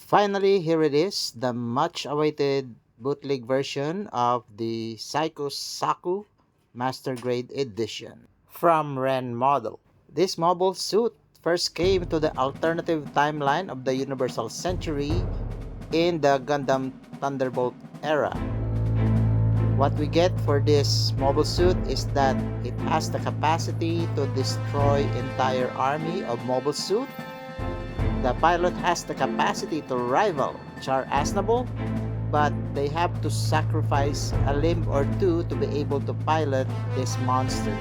Finally, here it is, the much-awaited bootleg version of the Zaku Master Grade Edition from Ren Model. This mobile suit first came to the alternative timeline of the Universal Century in the Gundam Thunderbolt era. What we get for this mobile suit is that it has the capacity to destroy entire army of mobile suit. The pilot has the capacity to rival Char Aznable, but they have to sacrifice a limb or two to be able to pilot this monster.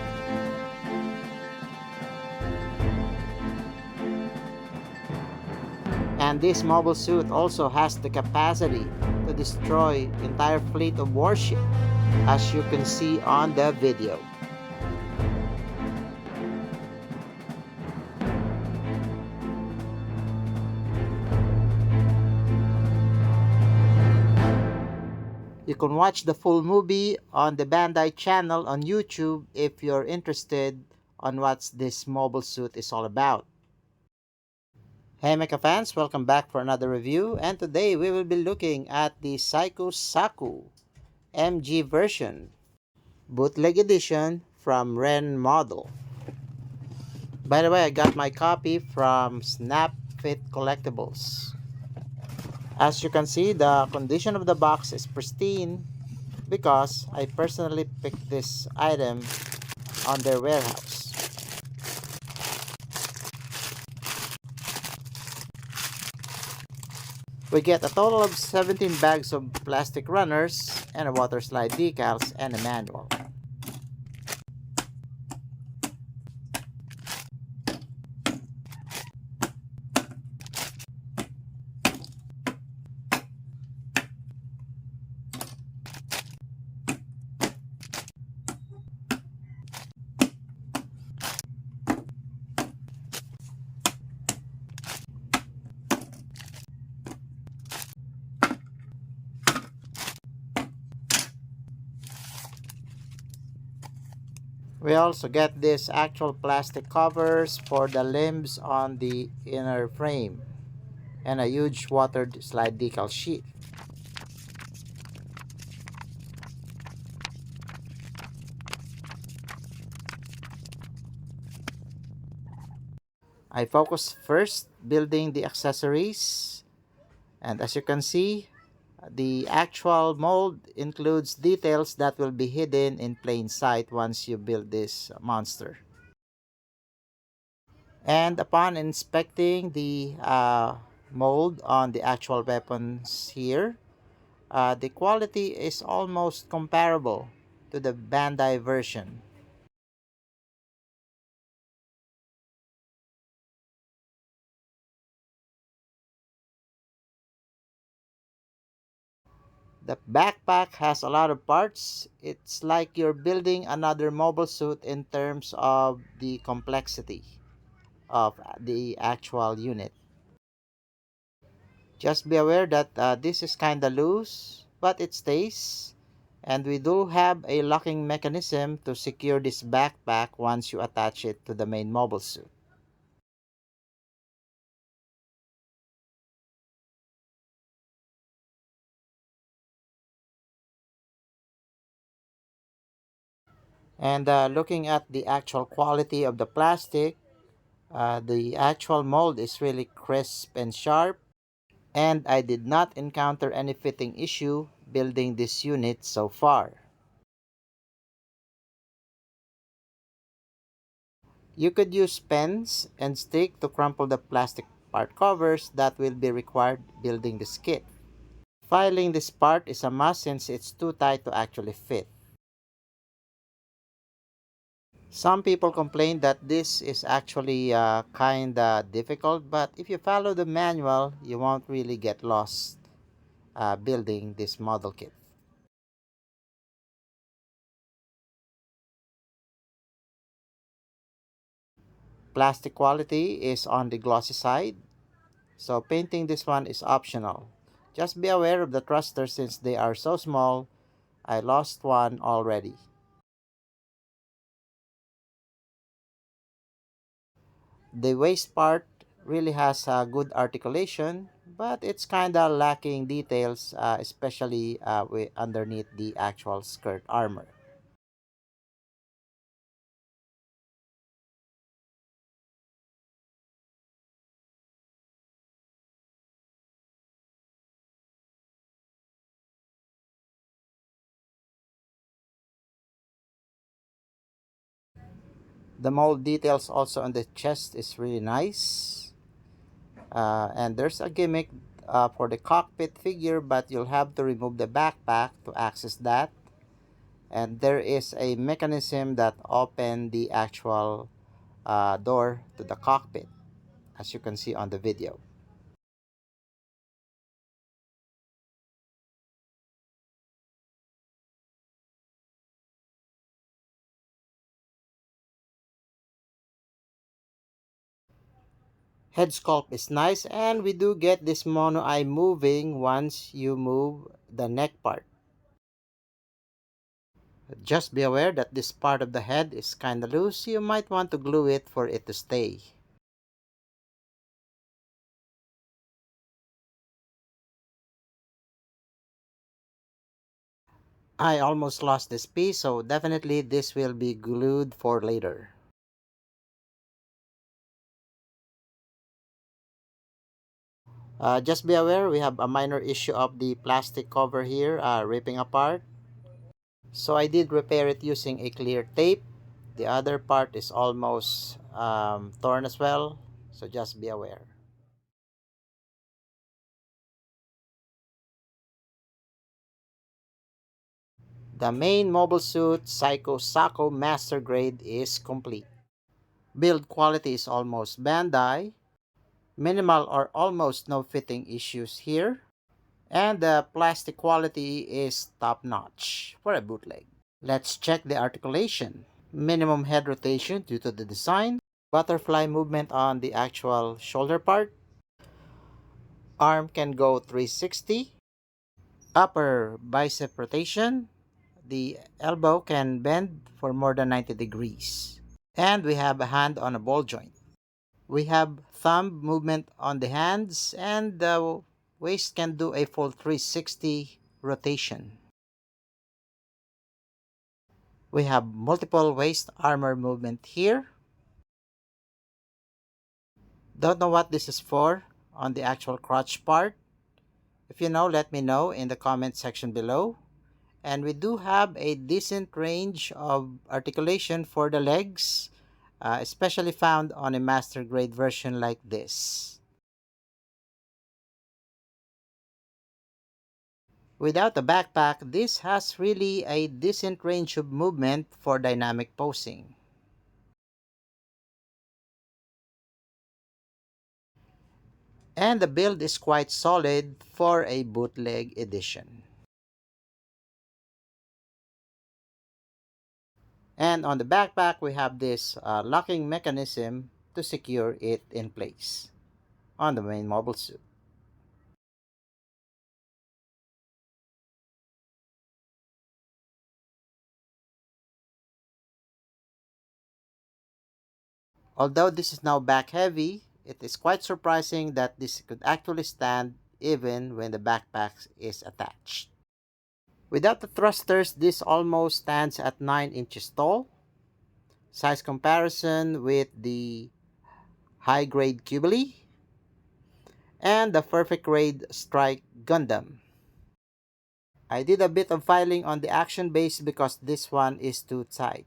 And this mobile suit also has the capacity to destroy entire fleet of warships, as you can see on the video. You can watch the full movie on the Bandai channel on YouTube if you're interested on what this mobile suit is all about. Hey Mecha fans, welcome back for another review, and today we will be looking at the Zaku MG version, bootleg edition from Ren Model. By the way, I got my copy from Snapfit Collectibles. As you can see, the condition of the box is pristine because I personally picked this item on their warehouse. We get a total of 17 bags of plastic runners and a water slide decals and a manual. We also get these actual plastic covers for the limbs on the inner frame and a huge water slide decal sheet. I focus first building the accessories, and as you can see, the actual mold includes details that will be hidden in plain sight once you build this monster. And upon inspecting the mold on the actual weapons here, the quality is almost comparable to the Bandai version. The backpack has a lot of parts. It's like you're building another mobile suit in terms of the complexity of the actual unit. Just be aware that this is kinda loose, but it stays. And we do have a locking mechanism to secure this backpack once you attach it to the main mobile suit. And looking at the actual quality of the plastic, the actual mold is really crisp and sharp, and I did not encounter any fitting issue building this unit so far. You could use pens and stick to crumple the plastic part covers that will be required building this kit. Filing this part is a must since it's too tight to actually fit. Some people complain that this is actually kinda difficult, but if you follow the manual, you won't really get lost building this model kit. Plastic quality is on the glossy side, so painting this one is optional. Just be aware of the thrusters since they are so small. I lost one already. The waist part really has a good articulation, but it's kinda lacking details, especially underneath the actual skirt armor. The mold details also on the chest is really nice. And there's a gimmick for the cockpit figure, but you'll have to remove the backpack to access that. And there is a mechanism that open the actual door to the cockpit, as you can see on the video. Head sculpt is nice, and we do get this mono eye moving once you move the neck part. Just be aware that this part of the head is kinda loose. You might want to glue it for it to stay. I almost lost this piece, so definitely this will be glued for later. Just be aware we have a minor issue of the plastic cover here ripping apart. So I did repair it using a clear tape. The other part is almost torn as well, so just be aware. The main mobile suit, Psycho Sako Master Grade, is complete. Build quality is almost Bandai. Minimal or almost no fitting issues here. And the plastic quality is top notch for a bootleg. Let's check the articulation. Minimum head rotation due to the design. Butterfly movement on the actual shoulder part. Arm can go 360. Upper bicep rotation. The elbow can bend for more than 90 degrees. And we have a hand on a ball joint. We have thumb movement on the hands, and the waist can do a full 360 rotation. We have multiple waist armor movement here. Don't know what this is for on the actual crotch part. If you know, let me know in the comment section below. And we do have a decent range of articulation for the legs, especially found on a master grade version like this. Without a backpack, this has really a decent range of movement for dynamic posing. And the build is quite solid for a bootleg edition. And on the backpack, we have this locking mechanism to secure it in place on the main mobile suit. Although this is now back heavy, it is quite surprising that this could actually stand even when the backpack is attached. Without the thrusters, this almost stands at 9 inches tall. Size comparison with the high grade Cubily and the perfect grade Strike Gundam. I did a bit of filing on the action base because this one is too tight.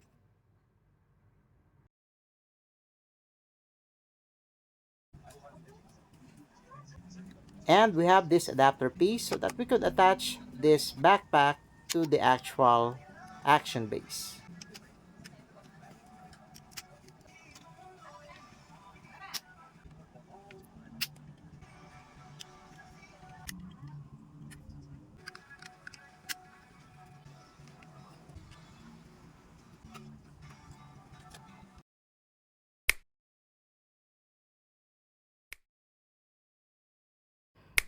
And we have this adapter piece so that we could attach this backpack to the actual action base.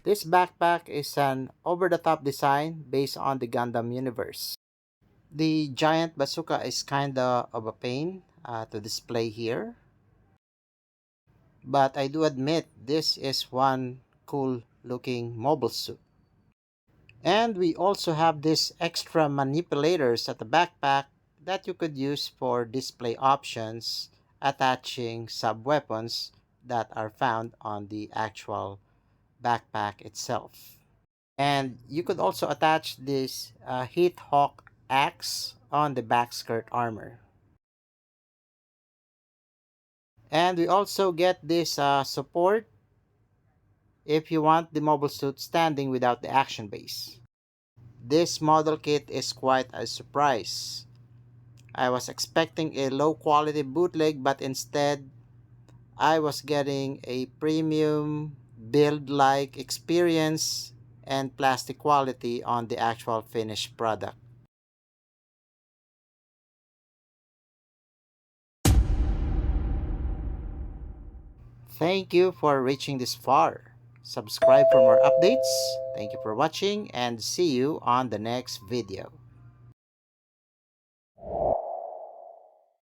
This backpack is an over-the-top design based on the Gundam universe. The giant bazooka is kinda of a pain to display here, but I do admit this is one cool looking mobile suit. And we also have these extra manipulators at the backpack that you could use for display options, attaching sub-weapons that are found on the actual backpack itself. And you could also attach this Heat Hawk axe on the back skirt armor. And we also get this support if you want the mobile suit standing without the action base. This model kit is quite a surprise. I was expecting a low quality bootleg, but instead I was getting a premium build like experience and plastic quality on the actual finished product. Thank you for reaching this far. Subscribe for more updates. Thank you for watching and see you on the next video.